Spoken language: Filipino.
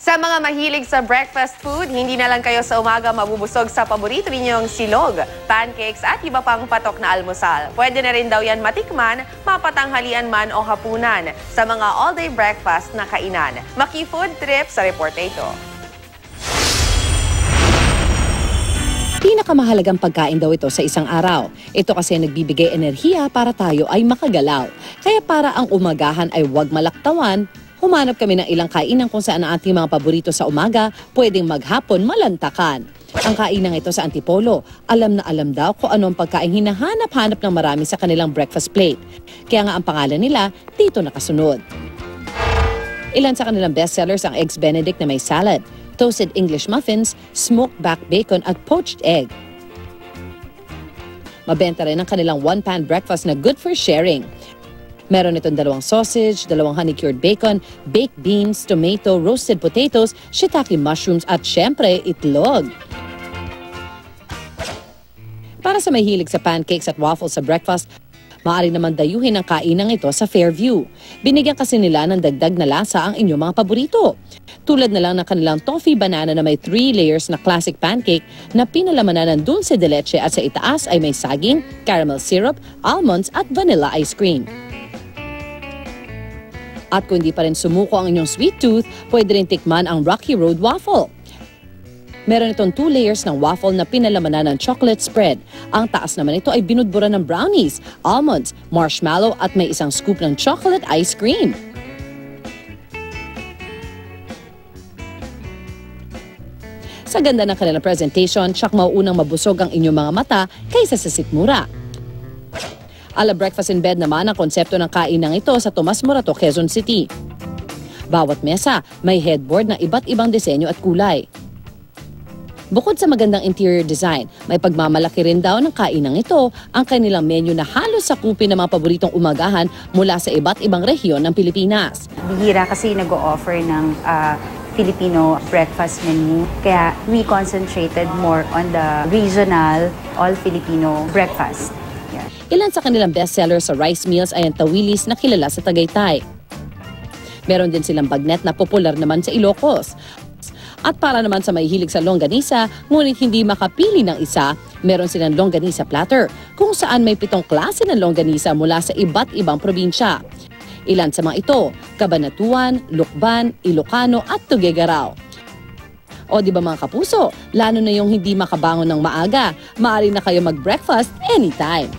Sa mga mahilig sa breakfast food, hindi na lang kayo sa umaga mabubusog sa paborito ninyong silog, pancakes at iba pang patok na almusal. Pwede na rin daw yan matikman, mapatanghalian man o hapunan sa mga all-day breakfast na kainan. Maki-food trip sa report na ito. Pinakamahalagang pagkain daw ito sa isang araw. Ito kasi nagbibigay enerhiya para tayo ay makagalaw. Kaya para ang umagahan ay huwag malaktawan, humanap kami ng ilang kainan kung saan ang ating mga paborito sa umaga pwedeng maghapon malantakan. Ang kainang ito sa Antipolo, alam na alam daw kung ano ang pagkain hinahanap-hanap ng marami sa kanilang breakfast plate. Kaya nga ang pangalan nila dito nakasunod. Ilan sa kanilang bestsellers ang Eggs Benedict na may salad, toasted English muffins, smoked back bacon at poached egg. Mabenta rin ang kanilang one-pan breakfast na good for sharing. Meron itong 2 sausage, 2 honey-cured bacon, baked beans, tomato, roasted potatoes, shiitake mushrooms at syempre itlog. Para sa may hilig sa pancakes at waffles sa breakfast, maaari naman dayuhin ang kainang ito sa Fairview. Binigyan kasi nila ng dagdag na lasa ang inyong mga paborito. Tulad na lang ng kanilang toffee banana na may 3 layers na classic pancake na pinalamanan ng dulce de leche at sa itaas ay may saging, caramel syrup, almonds at vanilla ice cream. At kung hindi pa rin sumuko ang inyong sweet tooth, pwede rin tikman ang Rocky Road Waffle. Meron itong 2 layers ng waffle na pinalamanan ng chocolate spread. Ang taas naman ito ay binudburan ng brownies, almonds, marshmallow at may isang scoop ng chocolate ice cream. Sa ganda ng kanilang presentation, tsak mauunang mabusog ang inyong mga mata kaysa sa sikmura. Ala breakfast in bed naman ang konsepto ng kainang ito sa Tomas Morato, Quezon City. Bawat mesa may headboard na iba't ibang disenyo at kulay. Bukod sa magandang interior design, may pagmamalaki rin daw ng kainang ito ang kanilang menu na halos sakupin ng mga paboritong umagahan mula sa iba't ibang rehiyon ng Pilipinas. Bihira kasi nag-o-offer ng Filipino breakfast menu. Kaya we concentrated more on the regional, all-Filipino breakfast. Yeah. Ilan sa kanilang bestsellers sa rice meals ay ang tawilis na kilala sa Tagaytay. Meron din silang bagnet na popular naman sa Ilocos. At para naman sa may hilig sa longganisa, ngunit hindi makapili ng isa, meron silang longganisa platter, kung saan may 7 klase ng longganisa mula sa iba't ibang probinsya. Ilan sa mga ito, Cabanatuan, Lukban, Ilocano at Tuguegarao. O di ba mga kapuso, lalo na yung hindi makabangon ng maaga, maaari na kayo mag-breakfast anytime.